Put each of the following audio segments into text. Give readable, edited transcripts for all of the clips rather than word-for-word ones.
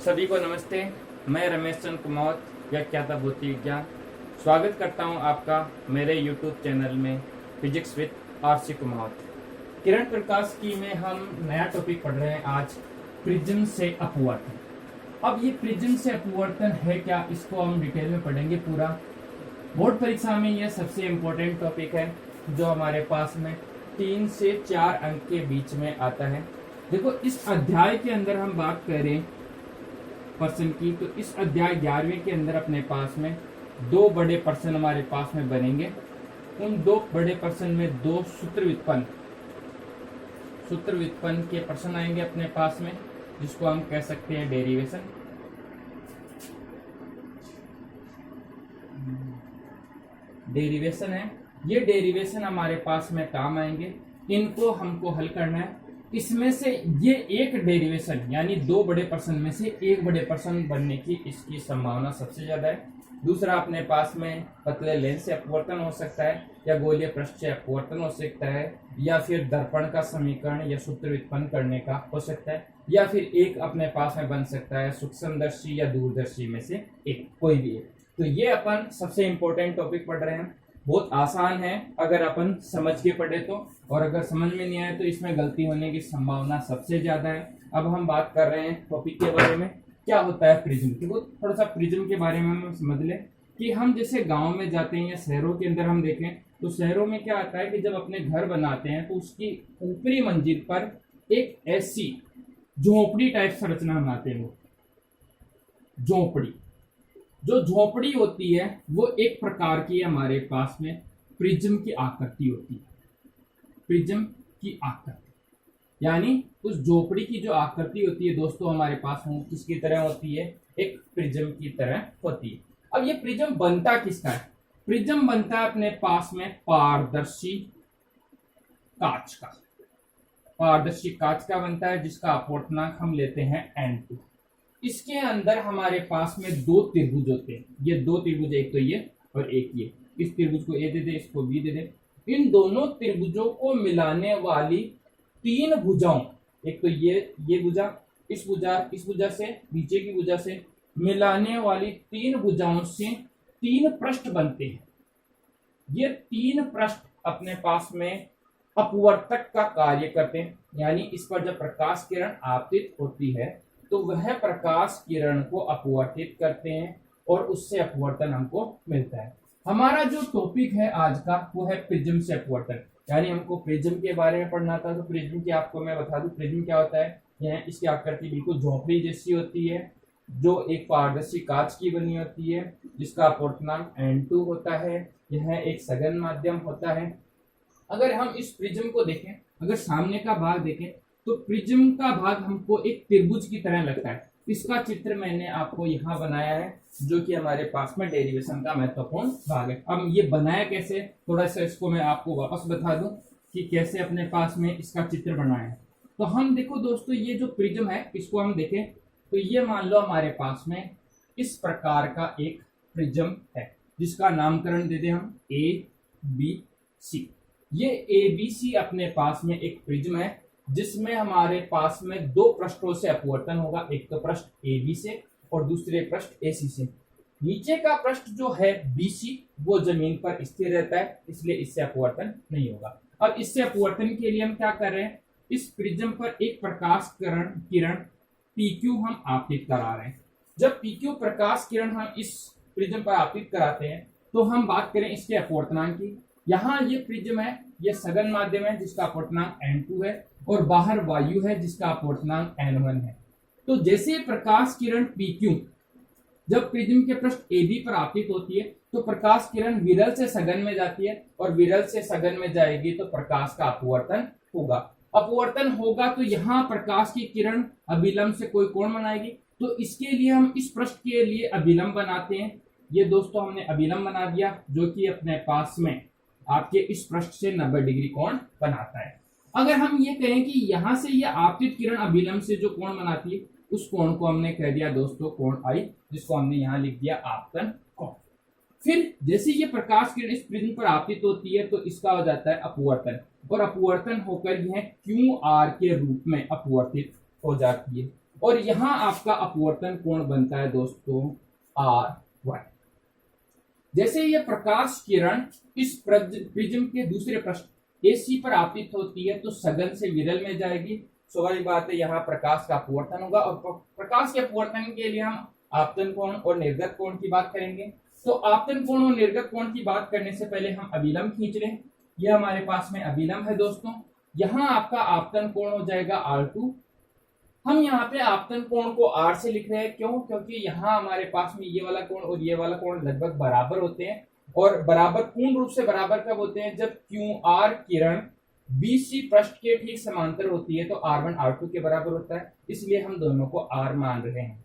सभी को नमस्ते। मैं रमेश चंद्र कुमावत, व्याख्याता भौतिक विज्ञान, स्वागत करता हूं आपका मेरे YouTube चैनल में फिजिक्स विद आरसी कुमावत। किरण प्रकाश की में हम नया टॉपिक पढ़ रहे हैं आज, प्रिज्म से अपवर्तन। अब ये प्रिज्म से अपवर्तन है क्या, इसको हम डिटेल में पढ़ेंगे पूरा। बोर्ड परीक्षा में यह सबसे इम्पोर्टेंट टॉपिक है जो हमारे पास में 3 से 4 अंक के बीच में आता है। देखो, इस अध्याय के अंदर हम बात करें प्रश्न की, तो इस अध्याय 11वें के अंदर अपने पास में 2 बड़े प्रश्न हमारे पास में बनेंगे। उन 2 बड़े प्रश्न में 2 सूत्र व्युत्पन्न के प्रश्न आएंगे अपने पास में, जिसको हम कह सकते हैं डेरिवेशन है। ये डेरिवेशन हमारे पास में काम आएंगे, इनको हमको हल करना है। इसमें से ये एक डेरिवेशन यानी 2 बड़े प्रश्न में से एक बड़े प्रश्न बनने की इसकी संभावना सबसे ज्यादा है। दूसरा अपने पास में पतले लेंस से अपवर्तन हो सकता है, या गोलीय पृष्ठ से अपवर्तन हो सकता है, या फिर दर्पण का समीकरण या सूत्र व्युत्पन्न करने का हो सकता है, या फिर एक अपने पास में बन सकता है सूक्ष्मदर्शी या दूरदर्शी में से एक, कोई भी एक। तो ये अपन सबसे इंपॉर्टेंट टॉपिक पढ़ रहे हैं। बहुत आसान है अगर अपन समझ के पढ़े तो, और अगर समझ में नहीं आए तो इसमें गलती होने की संभावना सबसे ज्यादा है। अब हम बात कर रहे हैं टॉपिक के बारे में, क्या होता है प्रिज्म। तो थोड़ा सा प्रिज्म के बारे में हम समझ लें कि हम जैसे गांव में जाते हैं या शहरों के अंदर हम देखें तो शहरों में क्या आता है कि जब अपने घर बनाते हैं तो उसकी ऊपरी मंजिल पर एक ऐसी झोपड़ी टाइप संरचना बनाते हैं। वो झोपड़ी, जो झोपड़ी होती है वो एक प्रकार की हमारे पास में प्रिज्म की आकृति होती है। प्रिज्म की आकृति यानी उस झोपड़ी की जो आकृति होती है दोस्तों हमारे पास में किसकी तरह होती है, एक प्रिज्म की तरह होती है। अब ये प्रिज्म बनता किसका है? प्रिज्म बनता है अपने पास में पारदर्शी कांच का। पारदर्शी कांच का बनता है जिसका अपवर्तनांक हम लेते हैं n2। इसके अंदर हमारे पास में 2 त्रिभुज होते हैं। ये 2 त्रिभुज, एक तो ये और एक ये। इस त्रिभुज को ए दे दे, इसको बी दे दे। इन दोनों त्रिभुजों को मिलाने वाली 3 भुजाओं, एक तो ये भुजा, इस भुजा से, नीचे की भुजा से मिलाने वाली 3 भुजाओं से 3 पृष्ठ बनते हैं। ये 3 पृष्ठ अपने पास में अपवर्तक का कार्य करते हैं, यानी इस पर जब प्रकाश किरण आपतित होती है तो वह प्रकाश किरण को अपवर्तित करते हैं और उससे अपवर्तन हमको मिलता है। हमारा जो टॉपिक है आज का वो है प्रिज्म से अपवर्तन, यानी हमको प्रिज्म के बारे में पढ़ना था। तो प्रिज्म की आपको मैं बता दूं, प्रिज्म क्या होता है। यह इसकी आकृति बिल्कुल झोपड़ी जैसी होती है, जो एक पारदर्शी कांच की बनी होती है, जिसका अपवर्तनांक n2 होता है। यह एक सघन माध्यम होता है। अगर हम इस प्रिज्म को देखें, अगर सामने का भाग देखें तो प्रिज्म का भाग हमको एक त्रिभुज की तरह लगता है। इसका चित्र मैंने आपको यहाँ बनाया है, जो कि हमारे पास में डेरिवेशन का महत्वपूर्ण भाग है। अब ये बनाया कैसे, थोड़ा सा इसको मैं आपको वापस बता दूं कि कैसे अपने पास में इसका चित्र बनाया है। तो हम देखो दोस्तों, ये जो प्रिज्म है इसको हम देखें तो ये मान लो हमारे पास में इस प्रकार का एक प्रिज्म है, जिसका नामकरण दे दें हम ABC। ये ABC अपने पास में एक प्रिज्म है जिसमें हमारे पास में 2 पृष्ठों से अपवर्तन होगा, एक तो पृष्ठ AB से और दूसरे पृष्ठ AC से। नीचे का पृष्ठ जो है BC वो जमीन पर स्थिर रहता है, इसलिए इससे अपवर्तन नहीं होगा। अब इससे अपवर्तन के लिए हम क्या कर रहे हैं, इस प्रिज्म पर एक प्रकाश किरण PQ हम आपतित करा रहे हैं। जब PQ प्रकाश किरण हम इस प्रिज्म पर आपतित कराते हैं तो हम बात करें इसके अपवर्तनांक की। यहाँ ये प्रिज्म है, ये सघन माध्यम है जिसका अपवर्तनांक n2 है, और बाहर वायु है जिसका अपवर्तनांक n1 है। तो जैसे प्रकाश किरण PQ जब प्रिज्म के पृष्ठ AB पर आपतित होती है तो प्रकाश किरण विरल से सघन में जाती है, और विरल से सघन में जाएगी तो प्रकाश का अपवर्तन होगा। अपवर्तन होगा तो यहाँ प्रकाश की किरण अभिलंब से कोई कोण बनाएगी, तो इसके लिए हम इस पृष्ठ के लिए अभिलंब बनाते हैं। ये दोस्तों हमने अभिलंब बना दिया, जो कि अपने पास में आपके इस पृष्ठ से 90 डिग्री कोण बनाता है। अगर हम ये कहें कि यहाँ से ये आपतित किरण अभिलंब से जो कोण बनाती है उस कोण को हमने कह दिया दोस्तों कोण I, जिसको हमने यहाँ लिख दिया आपतन कोण। फिर जैसे ये प्रकाश किरण इस प्रिज्म पर आपतित होती है तो इसका हो जाता है अपवर्तन, और अपवर्तन होकर यह QR के रूप में अपवर्तित हो जाती है। और यहां आपका अपवर्तन कोण बनता है दोस्तों R1। जैसे ये प्रकाश किरण इस प्रिज्म के दूसरे पृष्ठ AC पर आपतित होती है तो सघन से विरल में जाएगी। स्वाभाविक बात है, यहाँ प्रकाश का अपवर्तन होगा और प्रकाश के अपवर्तन के लिए हम आपतन कोण और निर्गत कोण की बात करेंगे। तो आपतन कोण और निर्गत कोण की बात करने से पहले हम अभिलंब खींच लें। यह हमारे पास में अभिलंब है दोस्तों। यहाँ आपका आपतन कोण हो जाएगा R2। हम यहाँ पे आपतन कोण को R से लिख रहे हैं, क्यों? क्योंकि यहाँ हमारे पास में ये वाला कोण और ये वाला कोण लगभग बराबर होते हैं, और बराबर पूर्ण रूप से बराबर कब होते हैं? जब QR किरण BC पृष्ठ के ठीक समांतर होती है तो R1 R2 के बराबर होता है, इसलिए हम दोनों को R मान रहे हैं।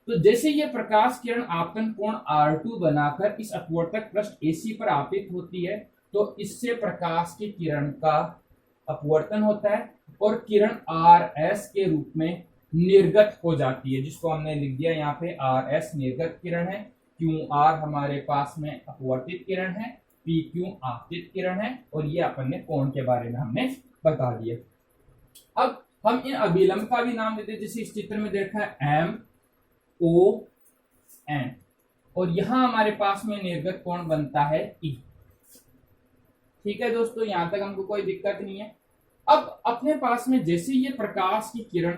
तो जैसे ये प्रकाश किरण आपतन कोण R2 बनाकर इस अपवर्तक पृष्ठ AC पर आपतित होती है तो इससे प्रकाश की किरण का अपवर्तन होता है और किरण RS के रूप में निर्गत हो जाती है, जिसको हमने लिख दिया यहाँ पे RS निर्गत किरण है, QR हमारे पास में अपवर्तित किरण है, PQ आपतित किरण है, और ये अपन ने कोण के बारे में हमने बता दिया। अब हम इन अभिलंब का भी नाम देते हैं, जैसे इस चित्र में देखा है MON, और यहां हमारे पास में निर्गत कोण बनता है E। ठीक है दोस्तों, यहां तक हमको कोई दिक्कत नहीं है। अब अपने पास में जैसे ये प्रकाश की किरण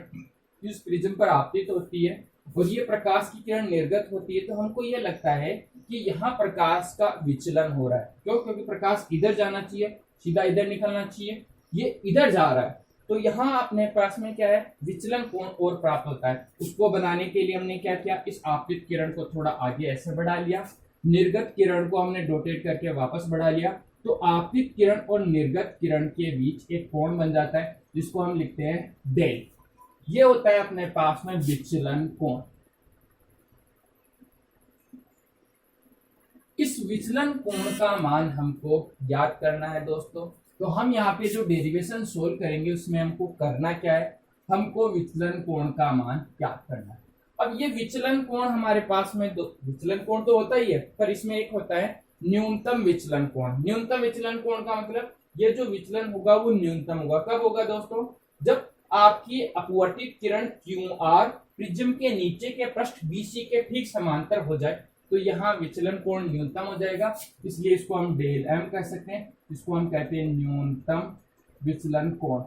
इस प्रिज्म पर आपतित होती है और ये प्रकाश की किरण निर्गत होती है तो हमको ये लगता है कि यहाँ प्रकाश का विचलन हो रहा है। क्यों? क्योंकि प्रकाश इधर जाना चाहिए, सीधा इधर निकलना चाहिए, ये इधर जा रहा है, तो यहाँ अपने पास में क्या है? विचलन कोण और प्राप्त होता है। उसको बनाने के लिए हमने क्या किया? इस आपतित किरण को थोड़ा आगे ऐसे बढ़ा लिया, निर्गत किरण को हमने रोटेट करके वापस बढ़ा लिया, तो आपतित किरण और निर्गत किरण के बीच एक कोण बन जाता है जिसको हम लिखते हैं डेल। ये होता है अपने पास में विचलन कोण। इस विचलन कोण का मान हमको ज्ञात करना है दोस्तों। तो हम यहाँ पे जो डेरिवेशन सोल्व करेंगे उसमें हमको करना क्या है? हमको विचलन कोण का मान ज्ञात करना है। अब ये विचलन कोण हमारे पास में दो विचलन कोण तो होता ही है, पर इसमें एक होता है न्यूनतम विचलन कोण। न्यूनतम विचलन कोण का मतलब ये जो विचलन होगा वो न्यूनतम होगा। कब होगा दोस्तों? जब आपकी अपवर्तित किरण QR प्रिज्म के नीचे के पृष्ठ BC के ठीक समांतर हो जाए तो यहाँ विचलन कोण न्यूनतम हो जाएगा, इसलिए इसको हम डेल M कह सकते हैं। इसको हम कहते हैं न्यूनतम विचलन कोण।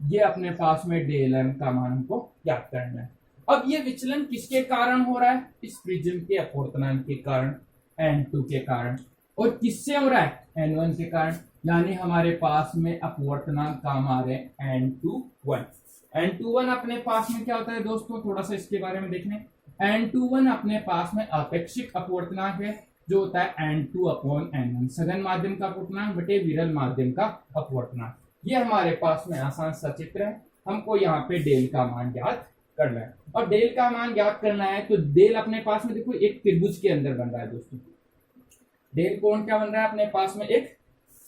ये अपने पास में डेल M का मान हमको ज्ञात करना है। अब ये विचलन किसके कारण हो रहा है? इस प्रिज्म के अपवर्तनांक के कारण, N2 के कारण। और किससे हो रहा है? N1 के कारण। यानी हमारे पास में अपवर्तनांक काम आ रहे हैं N21। N21 अपने पास में क्या होता है दोस्तों? थोड़ा सा इसके बारे में देखने। N21 अपने पास में अपेक्षिक अपवर्तनांक है जो होता है N2/N1, सघन माध्यम का अपवर्तनांक बटे विरल माध्यम का अपवर्तनांक। ये हमारे पास में आसान सा चित्र है। हमको यहाँ पे डेल का मान ज्ञात करना है, और डेल का मान ज्ञात करना है तो डेल अपने पास में देखो एक त्रिभुज के अंदर बन रहा है दोस्तों। डेल कोण क्या बन रहा है? अपने पास में एक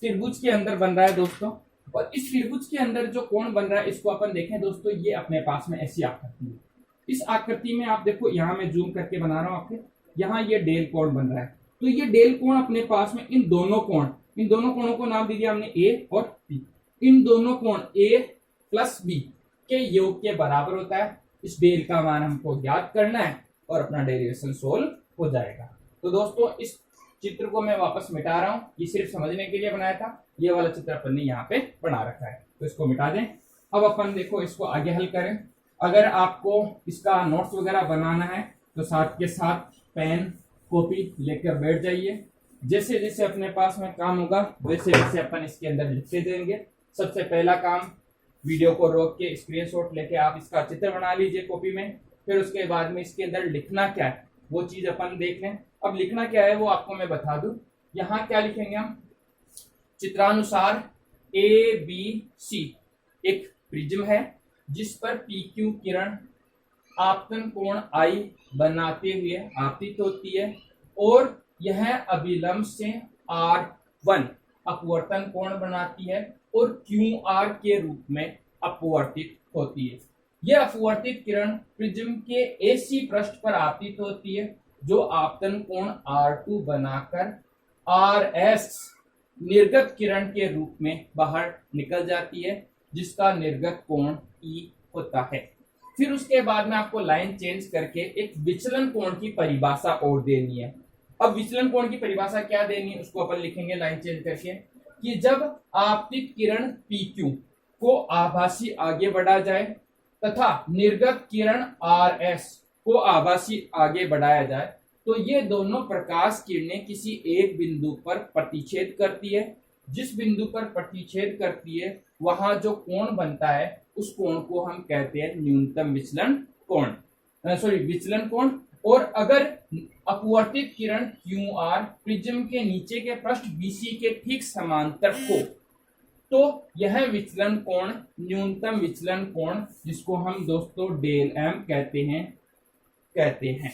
त्रिभुज के अंदर बन रहा है दोस्तों। और इस त्रिभुज के अंदर जो कोण बन रहा है इसको अपन देखें दोस्तों, ये अपने पास में ऐसी आकृति है। इस आकृति में आप देखो, यहाँ मैं जूम करके बना रहा हूँ आपके, यहाँ ये डेल कोण बन रहा है। तो ये डेल कोण अपने पास में इन दोनों कोणों को नाम दे दिया हमने A और B। इन दोनों कोण A प्लस B के योग के बराबर होता है। इस डेल का मान हमको ज्ञात करना है और अपना डेरिवेशन सोल्व हो जाएगा। तो दोस्तों इस चित्र को मैं वापस मिटा रहा हूँ, ये सिर्फ समझने के लिए बनाया था। ये वाला चित्र अपन ने यहाँ पे बना रखा है, तो इसको मिटा दें। अब अपन देखो इसको आगे हल करें। अगर आपको इसका नोट्स वगैरह बनाना है तो साथ के साथ पेन कॉपी लेकर बैठ जाइए। जैसे जैसे अपने पास में काम होगा वैसे वैसे अपन इसके अंदर लिखते जाएंगे। सबसे पहला काम, वीडियो को रोक के स्क्रीनशॉट लेके आप इसका चित्र बना लीजिए कॉपी में। फिर उसके बाद में इसके अंदर लिखना क्या है वो चीज अपन देख लें। अब लिखना क्या है वो आपको मैं बता दूं। यहाँ क्या लिखेंगे हम? चित्रानुसार ABC एक प्रिज्म है जिस पर PQ किरण आपतन कोण I बनाते हुए आपतित होती है, और यह अभिलंब से R1 अपवर्तन कोण बनाती है और QR के रूप में अपवर्तित होती है। यह अपवर्तित किरण प्रिज्म के AC पृष्ठ पर आपतित होती है जो आपतन कोण R2 बनाकर RS निर्गत किरण के रूप में बाहर निकल जाती है, जिसका निर्गत कोण E होता है। फिर उसके बाद में आपको लाइन चेंज करके एक विचलन कोण की परिभाषा और देनी है। अब विचलन कोण की परिभाषा क्या देनी है उसको अपन लिखेंगे लाइन चेंज करके कि जब आपतित किरण PQ को आभासी आगे बढ़ा जाए तथा निर्गत किरण RS को आभासी आगे बढ़ाया जाए तो ये दोनों प्रकाश किरणें किसी एक बिंदु पर प्रतिच्छेद करती है। जिस बिंदु पर प्रतिच्छेद करती है वहां जो कोण बनता है उस कोण को हम कहते हैं न्यूनतम विचलन कोण, विचलन कोण। और अगर अपवर्तित किरण QR प्रिज्म के नीचे के पृष्ठ BC के ठीक समांतर हो तो यह विचलन कोण न्यूनतम विचलन कोण जिसको हम दोस्तों डेल M कहते हैं।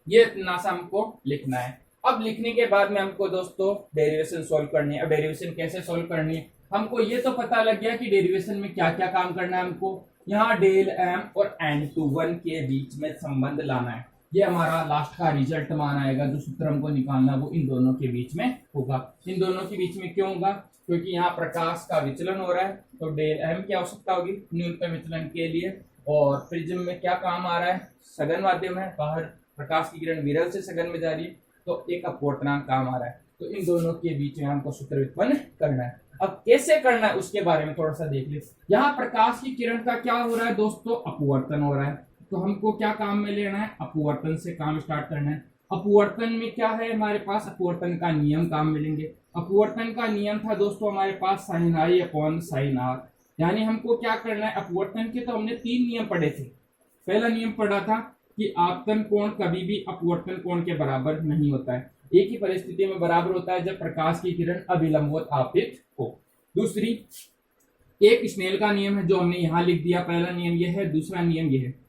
ये इतना सा हमको लिखना है। अब लिखने के बाद में हमको दोस्तों डेरिवेशन सॉल्व करनी है। अब डेरिवेशन कैसे सॉल्व करनी है हमको ये तो पता लग गया कि डेरिवेशन में क्या क्या काम करना है। हमको यहाँ डेल M और N21 के बीच में संबंध लाना है। ये हमारा लास्ट का रिजल्ट मान आएगा। जो सूत्र हमको निकालना वो इन दोनों के बीच में होगा। इन दोनों के बीच में क्यों होगा क्योंकि यहाँ प्रकाश का विचलन हो रहा है तो डेल M की आवश्यकता होगी न्यूनतम विचलन के लिए। और प्रिज्म में क्या काम आ रहा है सघन माध्यम है, बाहर प्रकाश की किरण विरल से सघन में जा रही है तो एक अपवर्तनांक काम आ रहा है। तो इन दोनों के बीच में हमको सूत्र व्युत्पन्न करना है। अब कैसे करना है उसके बारे में थोड़ा सा देख ले। यहाँ प्रकाश की किरण का क्या हो रहा है दोस्तों अपवर्तन हो रहा है तो हमको क्या काम में लेना है अपवर्तन से काम स्टार्ट करना है। अपवर्तन में क्या है हमारे पास अपवर्तन का नियम काम मिलेंगे। अपवर्तन का नियम था दोस्तों हमारे पास sin I upon sin R। यानी हमको क्या करना है अपवर्तन के तो हमने 3 नियम पढ़े थे। पहला नियम पढ़ा था कि आपतन कोण कभी भी अपवर्तन कोण के बराबर नहीं होता है। एक ही परिस्थिति में बराबर होता है जब प्रकाश की किरण अभिलंबवत आपतित हो। दूसरी एक स्नेल का नियम है जो हमने यहाँ लिख दिया। पहला नियम यह है, दूसरा नियम यह है।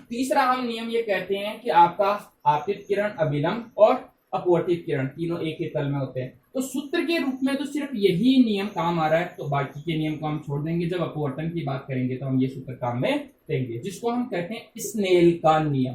तीसरा हम नियम ये कहते हैं कि आपका आपतित किरण अभिलंब और अपवर्तित किरण तीनों एक ही तल में होते हैं। तो सूत्र के रूप में तो सिर्फ यही नियम काम आ रहा है तो बाकी के नियम को हम छोड़ देंगे। जब अपवर्तन की बात करेंगे तो हम ये सूत्र काम में देंगे जिसको हम कहते हैं स्नेल का नियम।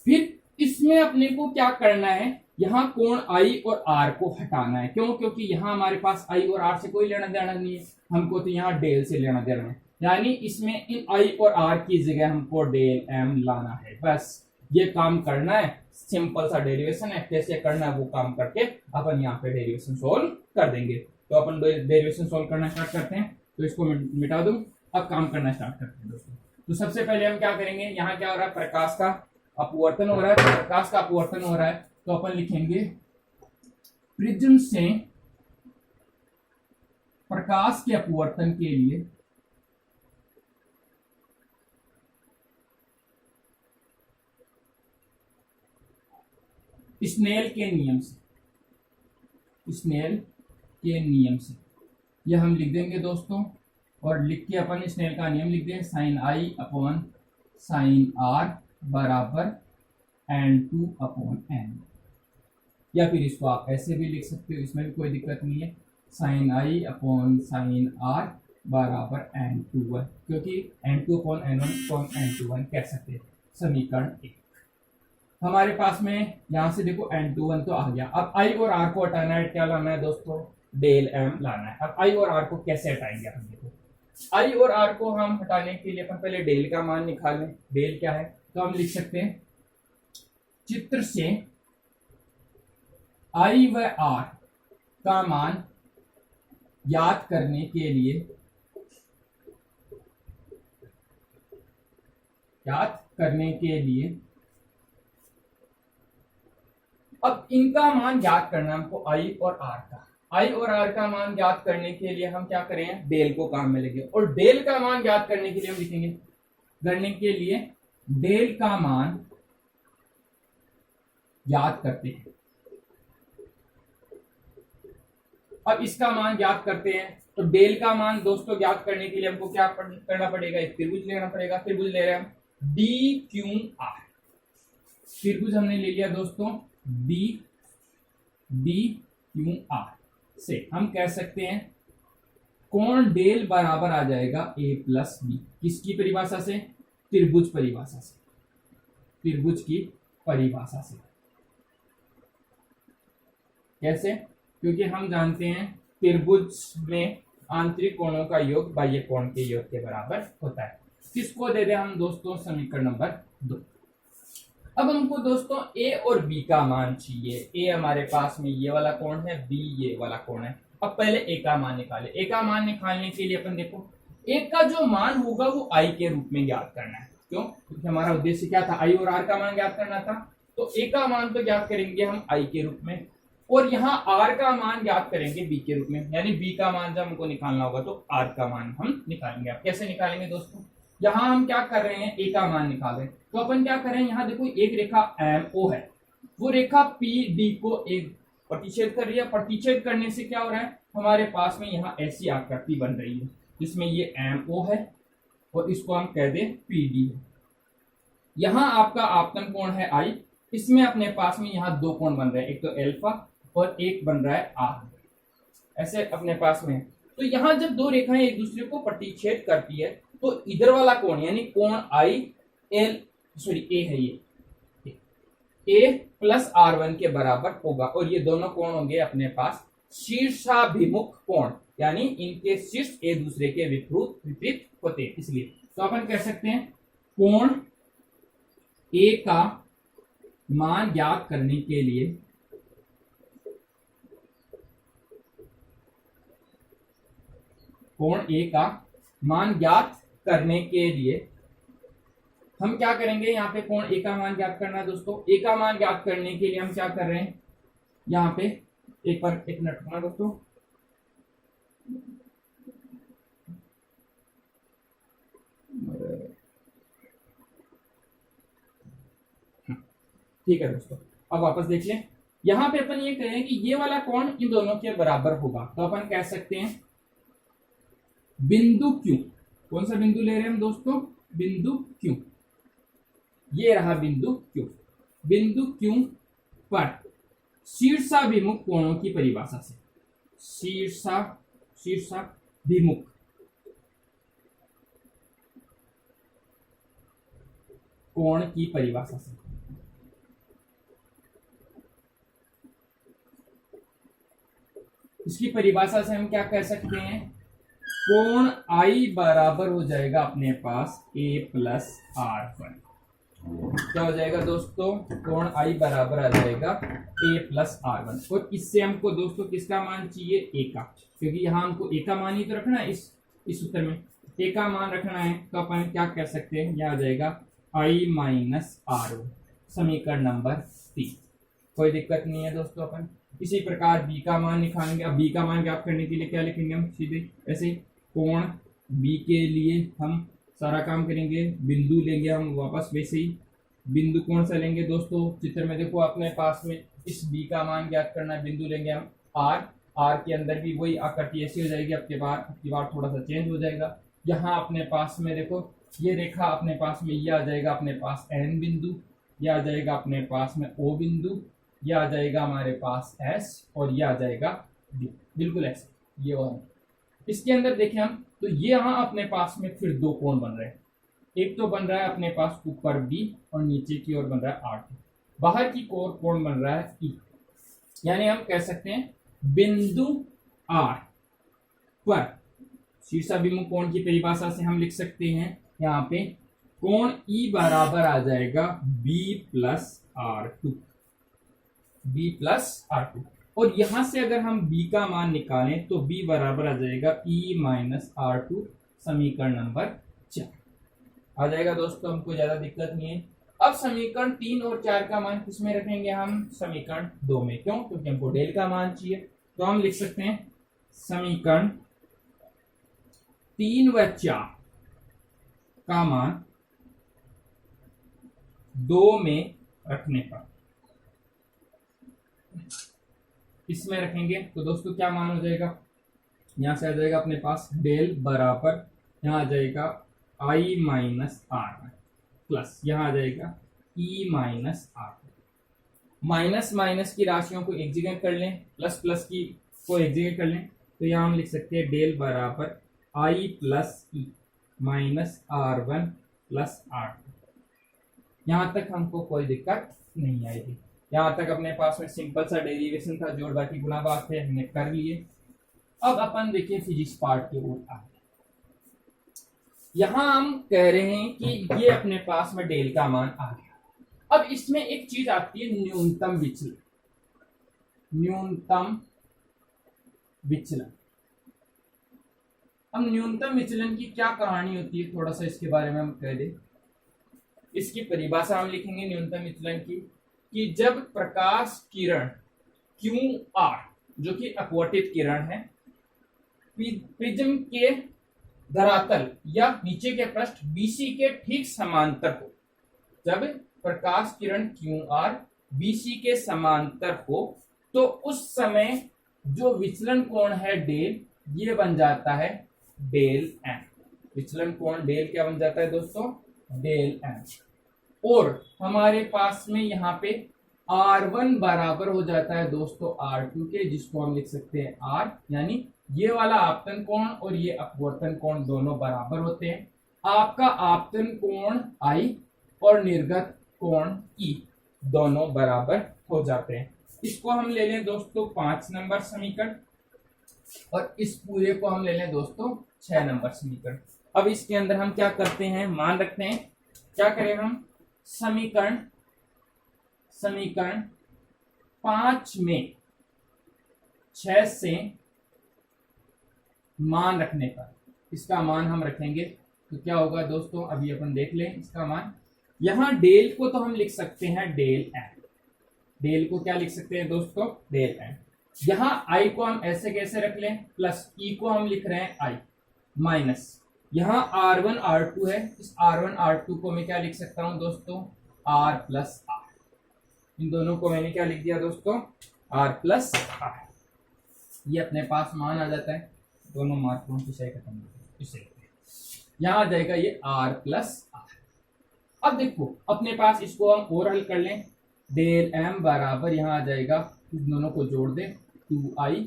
फिर इसमें अपने को क्या करना है यहाँ कोण I और R को हटाना है। क्यों क्योंकि यहाँ हमारे पास I और R से कोई लेना देना नहीं है। हमको तो यहाँ डेल से लेना देना है। यानी इसमें इन I और R की जगह हमको डेल M लाना है। बस ये काम करना है। सिंपल सा डेरिवेशन है। कैसे करना है वो काम करके अपन यहाँ पे डेरिवेशन सोल्व कर देंगे। तो अपन डेरिवेशन सोल्व करना स्टार्ट करते हैं। तो इसको मिटा दूं। अब काम करना स्टार्ट करते हैं दोस्तों। तो सबसे पहले हम क्या करेंगे यहाँ क्या हो रहा है प्रकाश का अपवर्तन हो रहा है। प्रकाश का अपवर्तन हो रहा है तो अपन लिखेंगे प्रिज्म से प्रकाश के अपवर्तन के लिए स्नेल के नियम से यह हम लिख देंगे दोस्तों। और लिख के अपन स्नेल का नियम लिख देंगे sin I upon sin R बराबर N2 अपॉन N। या फिर इसको आप ऐसे भी लिख सकते हो, इसमें भी कोई दिक्कत नहीं है। sin I upon sin R बराबर N21 क्योंकि N2 upon N1 upon N21 कह सकते हैं। समीकरण 1 हमारे पास में यहाँ से देखो N21 तो आ गया। अब I और R को हटाना है। क्या लाना है दोस्तों डेल M लाना है। अब I और R को कैसे हटाएंगे हम देखो। I और R को हम हटाने के लिए अपन पहले डेल का मान निकालें। डेल क्या है तो हम लिख सकते हैं चित्र से I व R का मान याद करने के लिए अब इनका मान ज्ञात करना हमको I और R का। I और R का मान ज्ञात करने के लिए हम क्या करें डेल को काम में लेंगे। और डेल का मान ज्ञात करने के लिए हम लिखेंगे डेल का मान ज्ञात करते हैं। अब इसका मान ज्ञात करते हैं तो डेल का मान दोस्तों ज्ञात करने के लिए हमको क्या करना पड़ेगा एक त्रिभुज लेना पड़ेगा। त्रिभुज ले रहे हैं हम DQR। त्रिभुज हमने ले लिया दोस्तों DQR से हम कह सकते हैं कोण डेल बराबर आ जाएगा A प्लस B। किसकी परिभाषा से त्रिभुज की परिभाषा से। कैसे क्योंकि हम जानते हैं त्रिभुज में आंतरिक कोणों का योग बाह्य कोण के योग के बराबर होता है। किसको दे दें हम दोस्तों, समीकरण नंबर 2। अब हमको दोस्तों ए और बी का मान चाहिए। ए हमारे पास में ये वाला कोण है, बी ये वाला कोण है। अब पहले ए का मान निकाले। ए का मान निकालने के लिए अपन देखो ए का जो मान होगा वो आई के रूप में ज्ञात करना है। क्यों? क्योंकि हमारा उद्देश्य क्या था, आई और आर का मान ज्ञात करना था। तो ए का मान तो ज्ञात करेंगे हम आई के रूप में, और यहाँ आर का मान ज्ञात करेंगे बी के रूप में। यानी बी का मान जब हमको निकालना होगा तो आर का मान हम निकालेंगे। अब कैसे निकालेंगे दोस्तों, यहाँ हम क्या कर रहे हैं, ए का मान निकाल रहे हैं। तो अपन क्या कर रहे हैं, यहाँ देखो एक रेखा एम ओ है, वो रेखा पी डी को एक प्रतिच्छेद कर रही है। प्रतिच्छेद करने से क्या हो रहा है, हमारे पास में यहाँ ऐसी आकृति बन रही है जिसमें ये एम ओ है और इसको हम कह दें पी डी है। यहाँ आपका आपतन कोण है आई, इसमें अपने पास में यहाँ दो कोण बन रहे हैं, एक तो एल्फा और एक बन रहा है आर, ऐसे अपने पास में। तो यहाँ जब दो रेखाएं एक दूसरे को प्रतिच्छेद करती है तो इधर वाला कोण यानी कोण आई एल सॉरी ए है, ये ए प्लस R1 के बराबर होगा, और ये दोनों कोण होंगे अपने पास शीर्षाभिमुख कोण, यानी इनके शीर्ष एक दूसरे के विपरीत होते हैं। इसलिए तो अपन कह सकते हैं कोण ए का मान ज्ञात करने के लिए कोण ए का मान ज्ञात करने के लिए हम क्या करेंगे, यहाँ पे कोण ए का मान ज्ञात करना है दोस्तों। ए का मान ज्ञात करने के लिए हम क्या कर रहे हैं, यहाँ पे एक मिनट रुकना दोस्तों। ठीक है दोस्तों, अब वापस देख लें। यहाँ पे अपन ये कहें कि ये वाला कोण इन दोनों के बराबर होगा, तो अपन कह सकते हैं बिंदु क्यू। कौन सा बिंदु ले रहे हैं हम दोस्तों, बिंदु क्यू। ये रहा बिंदु क्यू। बिंदु क्यू पर शीर्षाभिमुख कोणों की परिभाषा से, शीर्षाभिमुख कोण की परिभाषा से इसकी परिभाषा से हम क्या कह सकते हैं, कोण आई बराबर हो जाएगा अपने पास a प्लस R1। क्या हो जाएगा दोस्तों, कोण आई बराबर आ जाएगा a प्लस R1। और इससे हमको दोस्तों किसका मान चाहिए, a का, क्योंकि यहाँ हमको a का मान ही तो रखना है। इस उत्तर में a का मान रखना है, तो अपन क्या कह सकते हैं, यह आ जाएगा i माइनस R1, समीकरण नंबर 3। कोई दिक्कत नहीं है दोस्तों। अपन इसी प्रकार b का मान निकालेंगे। अब b का मान ज्ञात करने के लिए क्या लिखेंगे हम, सीधे ऐसे कोण b के लिए हम सारा काम करेंगे, बिंदु लेंगे हम वापस। वैसे ही बिंदु कौन सा लेंगे दोस्तों, चित्र में देखो अपने पास में इस b का मान ज्ञात करना है। बिंदु लेंगे हम r के अंदर भी वही आकृति ऐसी हो जाएगी। अब की बार थोड़ा सा चेंज हो जाएगा। यहाँ अपने पास में देखो ये रेखा अपने पास में ये आ जाएगा अपने पास n बिंदु, ये आ जाएगा अपने पास में o बिंदु, ये आ जाएगा हमारे पास S, और ये आ जाएगा D। बिल्कुल ऐसे ये और इसके अंदर देखें हम तो ये यहाँ अपने पास में फिर दो कोण बन रहे हैं। एक तो बन रहा है अपने पास ऊपर B और नीचे की ओर बन रहा है R2। बाहर की ओर कोण बन रहा है E। यानी हम कह सकते हैं बिंदु R पर शीर्षाभिमुख कोण की परिभाषा से हम लिख सकते हैं यहाँ पे कोण E बराबर आ जाएगा B plus R2, B plus R2। और यहां से अगर हम b का मान निकालें तो b बराबर आ जाएगा e माइनस R2, समीकरण नंबर 4 आ जाएगा दोस्तों। हमको ज्यादा दिक्कत नहीं है। अब समीकरण 3 और 4 का मान किसमें रखेंगे हम, समीकरण 2 में। क्यों, क्योंकि हमको डेल का मान चाहिए। तो हम लिख सकते हैं समीकरण 3 व 4 का मान 2 में रखने पर, इसमें रखेंगे तो दोस्तों क्या मान हो जाएगा, यहां से आ जाएगा अपने पास डेल बराबर, यहां आ जाएगा i माइनस R1 प्लस यहां आ जाएगा e minus R2। Minus minus की राशियों को एक जगह कर लें, प्लस प्लस की को एक जगह कर लें, तो यहां हम लिख सकते हैं डेल बराबर i plus e minus R1 plus R2। यहां तक हमको कोई दिक्कत नहीं आएगी। यहाँ तक अपने पास में सिंपल सा डेरिवेशन था, जोड़ बाकी गुणा बात है, हमने कर लिए। अब अपन देखिए फिजिक्स पार्ट की ओर आगे। यहां हम कह रहे हैं कि ये अपने पास में डेल का मान आ गया। अब इसमें एक चीज आती है न्यूनतम विचलन। न्यूनतम विचलन, अब न्यूनतम विचलन की क्या कहानी होती है, थोड़ा सा इसके बारे में हम कह दें। इसकी परिभाषा हम लिखेंगे न्यूनतम विचलन की, कि जब प्रकाश किरण QR, जो कि अपवर्तित किरण है, प्रिज्म के धरातल या नीचे के पृष्ठ BC के ठीक समांतर हो। जब प्रकाश किरण QR BC के समांतर हो तो उस समय जो विचलन कोण है डेल, ये बन जाता है डेल M। विचलन कोण डेल क्या बन जाता है दोस्तों, डेल M। और हमारे पास में यहाँ पे R1 बराबर हो जाता है दोस्तों R2 के, जिसको हम लिख सकते हैं R, यानी ये वाला आपतन कोण और ये अपवर्तन कोण दोनों बराबर होते हैं। आपका आपतन कोण I और निर्गत कोण E दोनों बराबर हो जाते हैं। इसको हम ले लें दोस्तों 5 नंबर समीकरण, और इस पूरे को हम ले लें दोस्तों 6 नंबर समीकरण। अब इसके अंदर हम क्या करते हैं, मान रखते हैं, क्या करें हम, समीकरण 5 में 6 से मान रखने पर इसका मान हम रखेंगे तो क्या होगा दोस्तों, अभी अपन देख लें इसका मान। यहां डेल को तो हम लिख सकते हैं डेल M। डेल को क्या लिख सकते हैं दोस्तों, डेल M। यहां I को हम ऐसे कैसे रख लें, प्लस E को हम लिख रहे हैं I, माइनस यहां R1 R2 है, इस R1 R2 को मैं क्या लिख सकता हूं दोस्तों, R प्लस R। इन दोनों को मैंने क्या लिख दिया दोस्तों, R प्लस R। ये अपने पास मान आ जाता है, दोनों मात्रों की सही खत्म इसे यहां आ जाएगा ये R प्लस R। अब देखो अपने पास इसको हम और हल कर लें, डेल M बराबर यहां आ जाएगा, इन दोनों को जोड़ दें 2I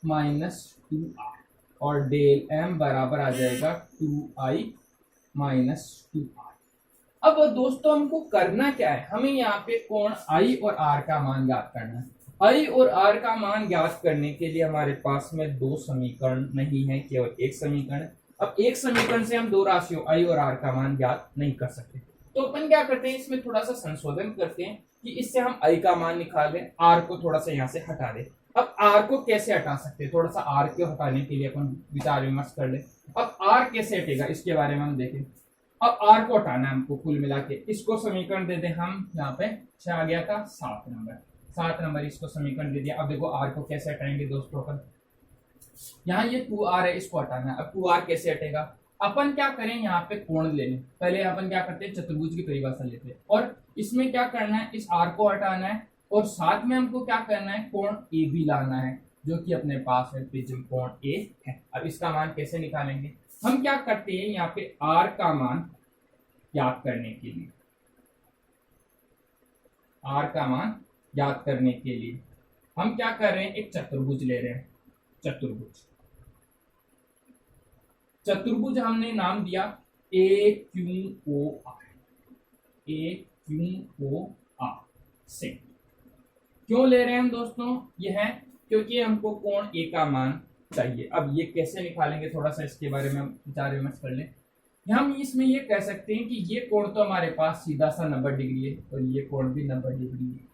माइनस 2R, और डेल M बराबर आ जाएगा 2I माइनस 2R। अब दोस्तों हमको करना क्या है, हमें यहाँ पे कोण I और R का मान ज्ञात करना है। I और R का मान ज्ञात करने के लिए हमारे पास में 2 समीकरण नहीं है, केवल एक समीकरण है। अब एक समीकरण से हम 2 राशियों I और R का मान ज्ञात नहीं कर सकते, तो अपन क्या करते हैं, इसमें थोड़ा सा संशोधन करते हैं कि इससे हम I का मान निकालें, R को थोड़ा सा यहाँ से हटा दें। अब R को कैसे हटा सकते हैं, थोड़ा सा R को हटाने के लिए अपन विचार विमर्श कर ले। अब R कैसे हटेगा इसके बारे में हम देखें। अब R को हटाना है हमको, कुल मिला के इसको समीकरण दे दें हम, यहाँ पे 6 आ गया था, 7 नंबर इसको समीकरण दे दिया। अब देखो R को कैसे हटाएंगे दोस्तों, अपन यहाँ ये 2R है, इसको हटाना है। अब 2R कैसे हटेगा, अपन क्या करें, यहाँ पे कोण ले लें। पहले अपन क्या करते हैं, चतुर्भुज की परिभाषा लेते हैं, और इसमें क्या करना है, इस R को हटाना है, और साथ में हमको क्या करना है, कोण A भी लाना है, जो कि अपने पास है प्रिज्म कोण A है। अब इसका मान कैसे निकालेंगे, हम क्या करते हैं, यहाँ पे R का मान ज्ञात करने के लिए, R का मान ज्ञात करने के लिए हम क्या कर रहे हैं, एक चतुर्भुज ले रहे हैं। चतुर्भुज हमने नाम दिया AQOR से। क्यों ले रहे हैं हम दोस्तों, यह है क्योंकि हमको कोण A का मान चाहिए। अब ये कैसे निकालेंगे, थोड़ा सा इसके बारे में हम विचार विमर्श कर लें। हम इसमें ये कह सकते हैं कि ये कोण तो हमारे पास सीधा सा 90 डिग्री है, और ये कोण भी 90 डिग्री है।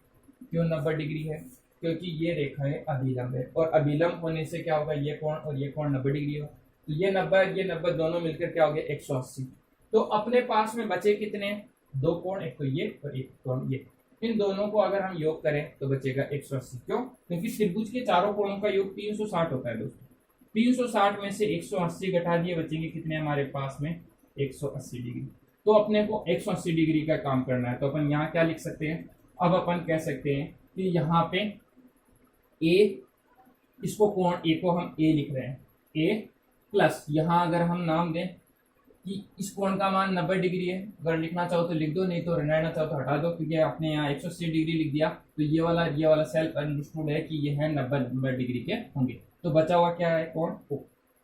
क्यों 90 डिग्री है, क्योंकि ये रेखाएं अभिलंब है, और अभिलंब होने से क्या होगा, ये कोण और ये कोण 90 डिग्री होगा। तो ये 90 दोनों मिलकर क्या हो गया, 180। तो अपने पास में बचे कितने, 2 कोण, एक तो ये और एक कोण ये। इन दोनों को अगर हम योग करें तो बचेगा 180। क्यों, क्योंकि त्रिभुज के चारों कोणों का योग 360 होता है दोस्तों। 360 में से 180 घटा दिए, बचेंगे कितने हमारे पास में, 180 डिग्री। तो अपने को 180 डिग्री का काम करना है, तो अपन यहाँ क्या लिख सकते हैं, अब अपन कह सकते हैं कि यहाँ पे A, इसको कोण A को हम A लिख रहे हैं, A प्लस यहाँ अगर हम नाम दें कि इस कोण का मान 90 डिग्री है, अगर लिखना चाहो तो लिख दो, नहीं तो रहना चाहो तो हटा दो, क्योंकि आपने यहाँ 180 डिग्री लिख दिया, तो ये वाला सेल्फ अंडरस्टूड है कि ये है 90 डिग्री के होंगे। तो बचा हुआ क्या है, कोण O।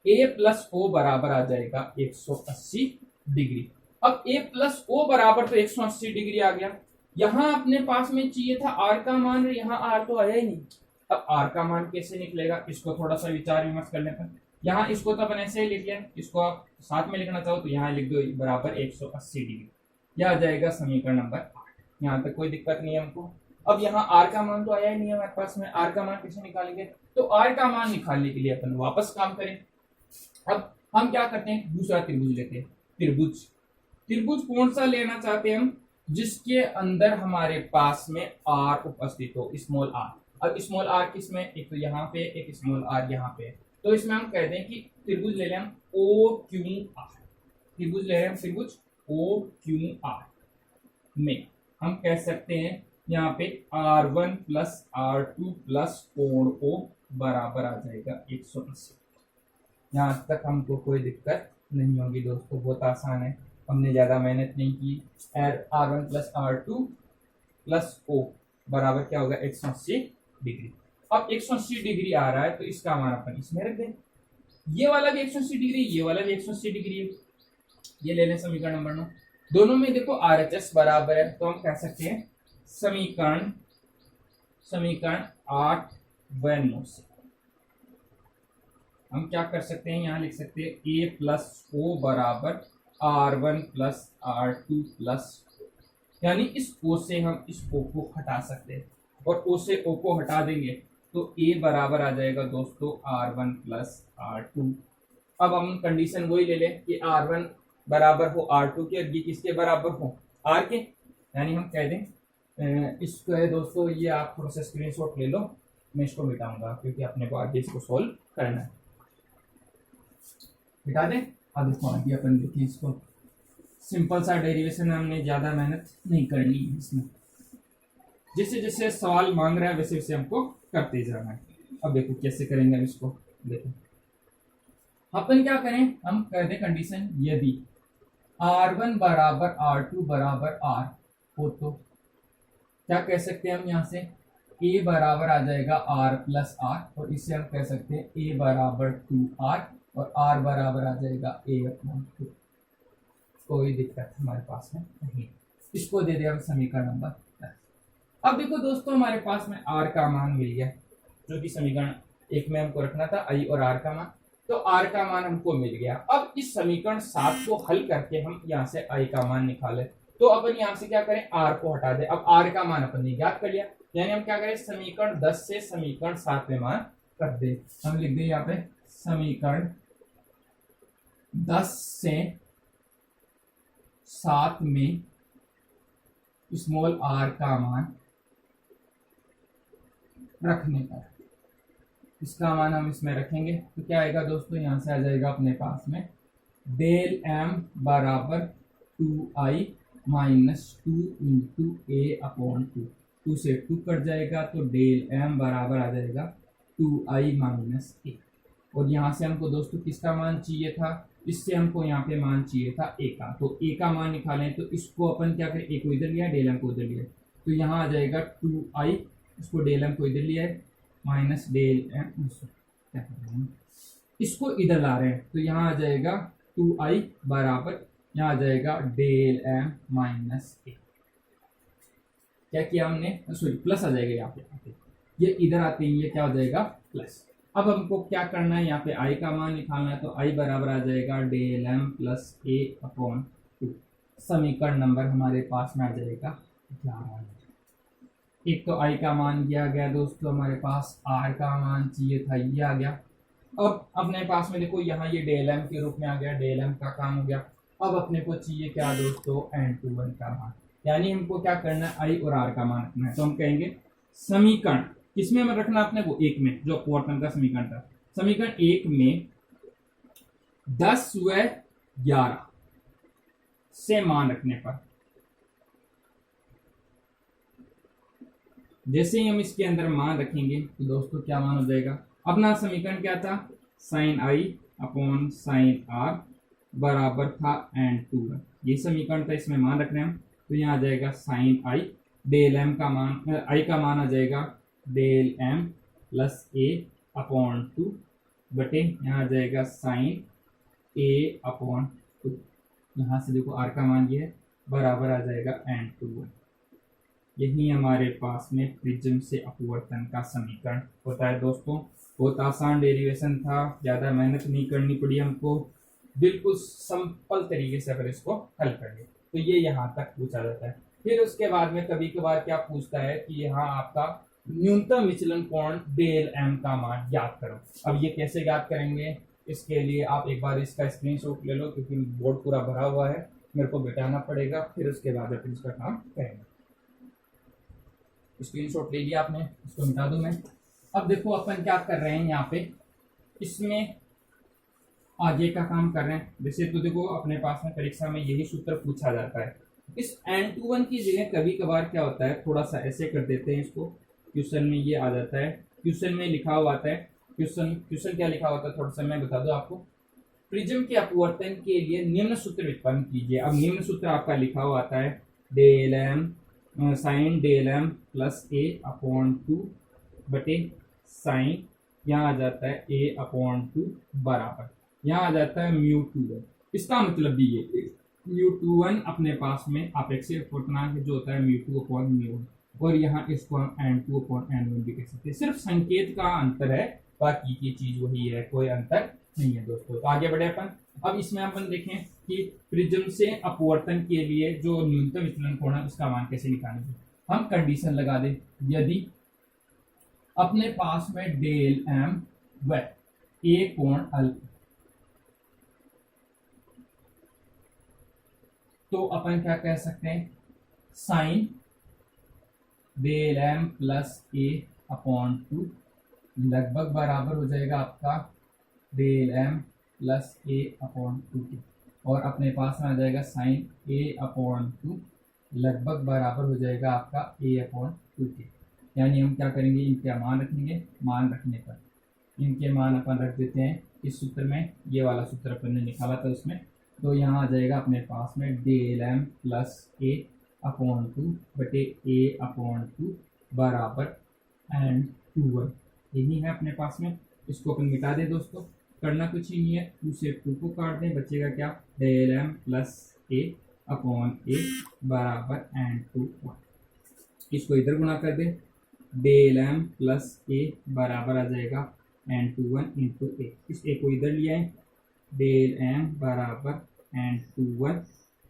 A प्लस O बराबर आ जाएगा 180 डिग्री। अब A प्लस O बराबर तो 180 डिग्री आ गया। यहाँ अपने पास में चाहिए था R का मान, यहाँ R तो आया ही नहीं। अब R का मान कैसे निकलेगा, इसको थोड़ा सा विचार विमर्श करने पर यहाँ इसको तो अपन ऐसे ही लिख लिया, इसको आप साथ में लिखना चाहो तो यहाँ लिख दो बराबर 180 डिग्री। यह आ जाएगा समीकरण नंबर 8। यहाँ तक कोई दिक्कत नहीं है हमको। अब यहाँ आर का मान तो आया ही नहीं है हमारे पास में, आर का मान कैसे निकालेंगे? तो आर का मान निकालने के लिए अपन वापस काम करें। अब हम क्या करते हैं, दूसरा त्रिभुज लेते हैं। त्रिभुज त्रिभुज कौन सा लेना चाहते हैं हम? जिसके अंदर हमारे पास में आर उपस्थित हो, स्मॉल आर। अब स्मॉल आर किसमें? एक तो यहाँ पे, एक स्मॉल आर यहाँ पे। तो इसमें हम कहते हैं कि त्रिभुज ले लें हम ओ क्यू आर। त्रिभुज ले रहे हैं हम त्रिभुज ओ क्यू आर में हम कह सकते हैं यहाँ पे R1 प्लस R2 प्लस कोण O बराबर आ जाएगा 180। यहाँ तक हमको कोई दिक्कत नहीं होगी दोस्तों, बहुत आसान है, हमने ज़्यादा मेहनत नहीं की। R1 plus R2 plus O बराबर क्या होगा? 180 डिग्री। अब 180 डिग्री आ रहा है तो इसका मान अपन इसमें रख दें। ये वाला भी 180 डिग्री, ये वाला भी 180 डिग्री है। ये ले लें समीकरण नंबर 9। दोनों में देखो RHS बराबर है, तो हम कह सकते हैं समीकरण 8 व 9 से हम क्या कर सकते हैं, यहाँ लिख सकते हैं A प्लस O बराबर R1 प्लस R2 प्लस, यानी इस O से हम इस O को हटा सकते हैं, और O से O को हटा देंगे तो A बराबर आ जाएगा दोस्तों R1 प्लस R2। अब हम कंडीशन वही ले लें कि R1 बराबर हो R2 के, और ये किसके बराबर हो? R के। यानी हम कह दें इसको है दोस्तों, ये आप थोड़ा सा स्क्रीनशॉट ले लो, मैं इसको मिटाऊंगा क्योंकि अपने को आगे इसको सोल्व करना है। मिटा दें। अब देखो आगे अपन देखें इसको, सिंपल सा डेरिवेशन है, हमने ज़्यादा मेहनत नहीं करनी है इसमें। जैसे जैसे सवाल मांग रहा है वैसे वैसे हमको करते जाना है। अब देखो कैसे करेंगे हम इसको। देखो अपन क्या करें, हम कर दें कंडीशन यदि R1 बराबर R2 बराबर R हो तो क्या कह सकते हैं हम यहाँ से A बराबर आ जाएगा R प्लस R, और इससे हम कह सकते हैं A बराबर 2R और R बराबर आ जाएगा A अपॉन 2। कोई दिक्कत हमारे पास में नहीं। इसको दे दे हम समीकरण नंबर 10। अब देखो दोस्तों हमारे पास में R का मान मिल गया, जो कि समीकरण 1 में हमको रखना था I और R का मान, तो R का मान हमको मिल गया। अब इस समीकरण 7 को हल करके हम यहाँ से I का मान निकालें, तो अपन यहाँ से क्या करें, R को हटा दें। अब R का मान अपन ने ज्ञात कर लिया, यानी हम क्या करें, समीकरण 10 से समीकरण 7 में मान रख दे। हम लिख दें यहाँ पे समीकरण 10 से 7 में स्मॉल r का मान रखने पर, इसका मान हम इसमें रखेंगे तो क्या आएगा दोस्तों, यहाँ से आ जाएगा अपने पास में डेल m बराबर 2i माइनस 2 इंटू ए अपॉन 2। 2 से 2 कट जाएगा तो डेल m बराबर आ जाएगा 2i माइनस ए। और यहाँ से हमको दोस्तों किसका मान चाहिए था, इससे हमको यहाँ पे मान चाहिए था ए का, तो ए का मान निकालें तो इसको अपन क्या करें, ए को इधर लिया डेल m को इधर लिया, तो यहाँ आ जाएगा 2i, इसको डेल m को इधर लिया है माइनस डेल m, क्या कर रहे हैं इसको इधर ला रहे हैं, तो यहाँ आ जाएगा 2i बराबर, यहाँ आ जाएगा डेल m माइनस ए। क्या किया हमने, सॉरी प्लस आ जाएगा यहाँ पे, ये इधर आते ही ये क्या हो जाएगा प्लस। अब हमको क्या करना है, यहाँ पे i का मान निकालना है, तो i बराबर आ जाएगा del m plus A upon 2। समीकरण नंबर हमारे पास में आ जाएगा 11। एक तो i का मान दिया गया दोस्तों, हमारे पास r का मान चाहिए था, ये आ गया। अब अपने पास में देखो यहाँ ये डेल m के रूप में आ गया, डेल m का काम हो गया। अब अपने को चाहिए क्या दोस्तों, n21 का मान, यानी हमको क्या करना है, i और r का मान रखना है। तो हम कहेंगे समीकरण किसमें में रखना अपने को, एक में, जो अपवर्तन का समीकरण था, समीकरण 1 में 10 व 11 से मान रखने पर, जैसे ही हम इसके अंदर मान रखेंगे तो दोस्तों क्या मान हो जाएगा, अपना समीकरण क्या था, sine i upon sine r बराबर था n2। ये समीकरण था, इसमें मान रखने हम, तो यहाँ आ जाएगा साइन आई, डेल m का मान, आई का मान आ जाएगा del m plus A upon 2 बटे यहाँ आ जाएगा साइन ए अपॉन 2। यहाँ से देखो r का मान ये है, बराबर आ जाएगा n21। यही हमारे पास में प्रिज्म से अपवर्तन का समीकरण होता है दोस्तों। बहुत आसान डेरिवेशन था, ज़्यादा मेहनत नहीं करनी पड़ी हमको, बिल्कुल सिंपल तरीके से अगर इसको हल कर ले तो ये यहाँ तक पूछा जाता है। फिर उसके बाद में कभी कभार क्या पूछता है कि यहाँ आपका न्यूनतम विचलन कोण डेल एम का मान ज्ञात करो। अब ये कैसे ज्ञात करेंगे, इसके लिए आप एक बार इसका स्क्रीनशॉट ले लो, क्योंकि बोर्ड पूरा भरा हुआ है, मेरे को बिठाना पड़ेगा, फिर उसके बाद फिर इसका काम करेंगे। स्क्रीनशॉट ले लिया आपने, इसको मिटा दूं मैं। अब देखो अपन क्या कर रहे हैं यहाँ पे, इसमें आगे का काम कर रहे हैं। वैसे तो देखो अपने पास में परीक्षा में यही सूत्र पूछा जाता है। इस n21 की जगह कभी कभार क्या होता है, थोड़ा सा ऐसे कर देते हैं इसको, क्वेश्चन में ये आ जाता है, क्वेश्चन में लिखा हुआ आता है, क्वेश्चन क्या लिखा होता है थोड़ा सा मैं बता दूं आपको। प्रिज्म के अपवर्तन के लिए निम्न सूत्र उत्पन्न कीजिए। अब निम्न सूत्र आपका लिखा हुआ आता है del M sine del M plus A upon 2 बटे साइन, यहाँ आ जाता है ए अपॉन 2 बराबर, यहाँ आ जाता है म्यू 2। इसका मतलब भी ये म्यू 2 अपने पास में अपेक्षित अपवर्तनांक जो होता है म्यू 2 अपॉन म्यू 1, और यहाँ इसको हम n2 अपॉन n1 भी कह सकते हैं। सिर्फ संकेत का अंतर है, बाकी की चीज वही है, कोई अंतर नहीं है दोस्तों। तो आगे बढ़े अपन। अब इसमें अपन देखें कि प्रिज्म से अपवर्तन के लिए जो न्यूनतम विचलन कोण है उसका मान कैसे निकालेंगे। हम कंडीशन लगा दें, यदि अपने पास में डेल एम व ए कोण अल्फा, तो अपन क्या कह सकते हैं, sign del M plus A upon 2 लगभग बराबर हो जाएगा आपका del M plus A upon 2 के, और अपने पास में आ जाएगा साइन ए अपॉन 2 लगभग बराबर हो जाएगा आपका ए अपॉन 2 के। यानी हम क्या करेंगे, इनके मान रखेंगे, मान रखने पर इनके मान अपन रख देते हैं इस सूत्र में, ये वाला सूत्र अपन ने निकाला था उसमें। तो यहाँ आ जाएगा अपने पास में del M plus A upon 2 बटे ए अपॉन 2 बराबर n21, यही है अपने पास में। इसको अपन मिटा दें दोस्तों, करना कुछ ही नहीं है, 2 से 2 को काट दें, बचेगा क्या, del M plus A upon ए बराबर n21। इसको इधर गुणा कर दें, डेल एम प्लस ए बराबर आ जाएगा n21 इंटू ए, इस ए को इधर लिया है, डेल एम बराबर n21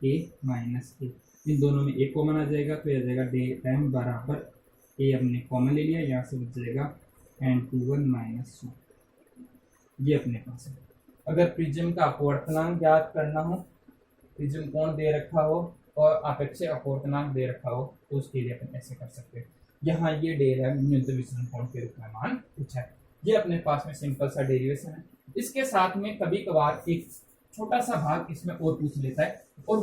ए माइनस ए, इन दोनों में ए कॉमन आ जाएगा, तो आ जाएगा डेल एम बराबर ए हमने कॉमन ले लिया, यहाँ से बच जाएगा n21 माइनस 2। ये अपने पास है। अगर प्रिज्म का अपवर्तनांक ज्ञात करना हो, प्रिज्म कोण दे रखा हो और अपेक्षित अपवर्तनांक दे रखा हो, तो उसके लिए अपन ऐसे कर सकते हैं। यहाँ ये डेल है न्यूनतम विचलन कोण के रूप में मान पूछा है, ये अपने पास में सिंपल सा डेरिवेशन है। इसके साथ में कभी कभार एक छोटा सा भाग इसमें और पूछ लेता है, और